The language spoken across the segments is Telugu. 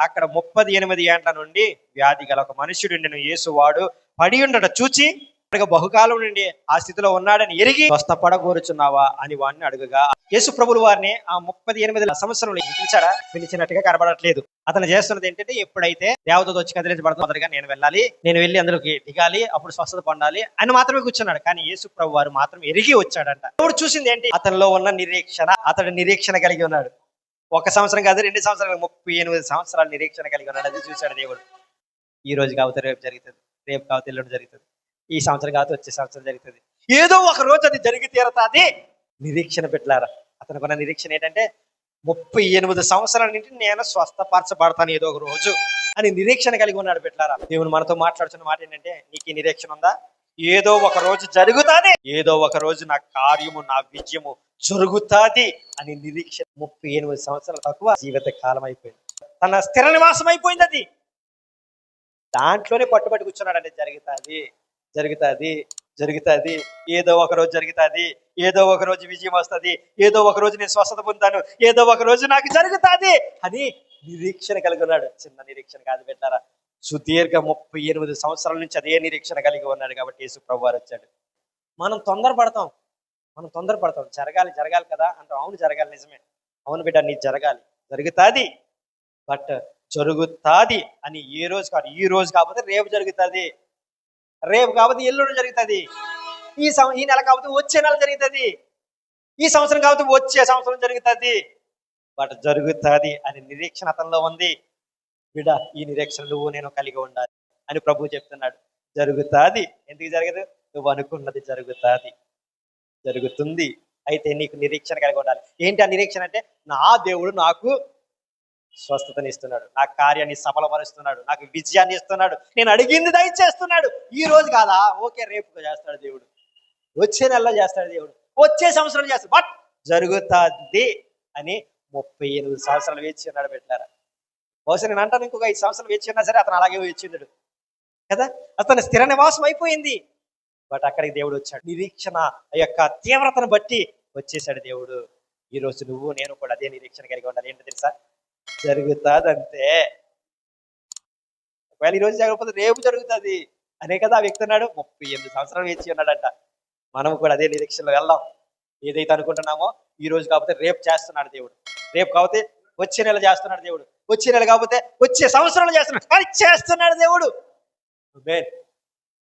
అక్కడ 38 ఏండ్ల నుండి వ్యాధి గల ఒక మనుష్యుడు యేసు వాడు పడి ఉండట చూచి బహుకాలం నుండి ఆ స్థితిలో ఉన్నాడని ఎరిగి స్వస్థపడగోరుచున్నావా అని వాడిని అడుగగా యేసు ప్రభులు వారిని ఆ 38 సంవత్సరంలో పిలిచారా? పిలిచినట్టుగా కనబడట్లేదు. అతను చేస్తున్నది ఏంటంటే, ఎప్పుడైతే దేవదూత వచ్చి కదిలించబడుతుందిగా నేను వెళ్ళాలి, నేను వెళ్ళి అందులోకి దిగాలి, అప్పుడు స్వస్థత పొందాలి అని మాత్రమే కూర్చున్నాడు. కానీ యేసు ప్రభు వారు మాత్రం ఎరిగి వచ్చాడంట. దేవుడు చూసింది ఏంటి? అతనిలో ఉన్న నిరీక్షణ. అతడు నిరీక్షణ కలిగి ఉన్నాడు. 1 సంవత్సరం కాదు, 2 సంవత్సరాలు, 38 సంవత్సరాలు నిరీక్షణ కలిగి ఉన్నాడు. అది చూశాడు దేవుడు. ఈ రోజు కాకపోతే రేపు జరుగుతుంది, రేపు కాకపోతే ఎల్లుండి జరుగుతుంది, ఈ సంవత్సరం కాకపోతే వచ్చే సంవత్సరం జరుగుతుంది, ఏదో ఒక రోజు అది జరిగి తీరతాది. నిరీక్షణ పెట్టారా? అతనికి ఉన్న నిరీక్షణ ఏంటంటే 38 సంవత్సరాల నుంచి నేను స్వస్థపరచబడతాను ఏదో ఒక రోజు అని నిరీక్షణ కలిగి ఉన్నాడు. పెట్టారా? దేవుడు మనతో మాట్లాడుతున్న మాట ఏంటంటే, నీకు ఈ నిరీక్షణ ఉందా? ఏదో ఒక రోజు జరుగుతాది, ఏదో ఒక రోజు నా కార్యము, నా విజయము జరుగుతాది అని నిరీక్షణ. 38 సంవత్సరాలు తక్కువ జీవిత కాలం అయిపోయింది, తన స్థిర నివాసం అయిపోయింది. అది దాంట్లోనే పట్టుబట్టి కూర్చున్నాడు. అంటే జరుగుతాది, జరుగుతాది, జరుగుతాది, ఏదో ఒక రోజు జరుగుతాది, ఏదో ఒక రోజు విజయం వస్తుంది, ఏదో ఒక రోజు నేను స్వస్థత పొందుతాను, ఏదో ఒక రోజు నాకు జరుగుతాది అని నిరీక్షణ కలిగి ఉన్నాడు. చిన్న నిరీక్షణ కాదు పెట్టారా? సుదీర్ఘ 38 సంవత్సరాల నుంచి అదే నిరీక్షణ కలిగి ఉన్నాడు. కాబట్టి యేసు ప్రభు వారు వచ్చాడు. మనం తొందరపడతాం, జరగాలి జరగాలి కదా అంటాం. అవును జరగాలి, నిజమే, అవును బిడ్డ నీ జరగాలి, జరుగుతాది. బట్ జరుగుతాది అని ఏ రోజు కాదు, ఈ రోజు కాకపోతే రేపు జరుగుతుంది, రేపు కాకపోతే ఎల్లుండి జరుగుతుంది, ఈ నెల కాకపోతే వచ్చే నెల జరుగుతుంది, ఈ సంవత్సరం కాకపోతే వచ్చే సంవత్సరం జరుగుతుంది. బట్ జరుగుతుంది అని నిరీక్షణ అతనిలో ఉంది. బిడ్డ, ఈ నిరీక్షణ నువ్వు నేను కలిగి ఉండాలి అని ప్రభువు చెప్తున్నాడు. జరుగుతుంది. ఎందుకు జరగదు? నువ్వు అనుకున్నది జరుగుతుంది, జరుగుతుంది. అయితే నీకు నిరీక్షణ కలిగి ఉండాలి. ఏంటి ఆ నిరీక్షణ అంటే, నా దేవుడు నాకు స్వస్థతని ఇస్తున్నాడు, నా కార్యాన్ని సఫలపరుస్తున్నాడు, నాకు విజయాన్ని ఇస్తున్నాడు, నేను అడిగింది దయచేస్తున్నాడు. ఈ రోజు కాదా, ఓకే రేపు చేస్తాడు దేవుడు, వచ్చే నెలలో చేస్తాడు దేవుడు, వచ్చే సంవత్సరం చేస్తాడు, బట్ జరుగుతుంది అని 38 సంవత్సరాలు వేచి ఉన్నాడు. పెట్టారా? బహుశా నేను అంటాను ఇంకొక 5 సంవత్సరాలు వేచి ఉన్నా సరే అతను అలాగే వేచిండు కదా. అతను స్థిర నివాసం అయిపోయింది. బట్ అక్కడికి దేవుడు వచ్చాడు. నిరీక్షణ యొక్క తీవ్రతను బట్టి వచ్చేసాడు దేవుడు. ఈ రోజు నువ్వు నేను కూడా అదే నిరీక్షణ కలిగి ఉండాలి. ఏంటో తెలుసా? జరుగుతుంది అంతే. ఒకవేళ ఈ రోజు జరగకపోతే రేపు జరుగుతుంది అనే కదా ఆ వ్యక్తి అన్నాడు. 38 సంవత్సరాలు వేచి ఉన్నాడంట. మనం కూడా అదే నిరీక్షణలో వెళ్దాం. ఏదైతే అనుకుంటున్నామో ఈ రోజు కాకపోతే రేపు చేస్తున్నాడు దేవుడు, రేపు కాకపోతే వచ్చే నెల చేస్తున్నాడు దేవుడు, వచ్చే నెల కాకపోతే వచ్చే సంవత్సరంలో చేస్తున్నాడు, కానీ చేస్తున్నాడు దేవుడు.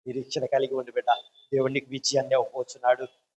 నిరీక్షణ కలిగి ఉండి బిడ్డ, దేవుడు నీకు విజయాన్ని ఇవ్వబోతున్నాడు.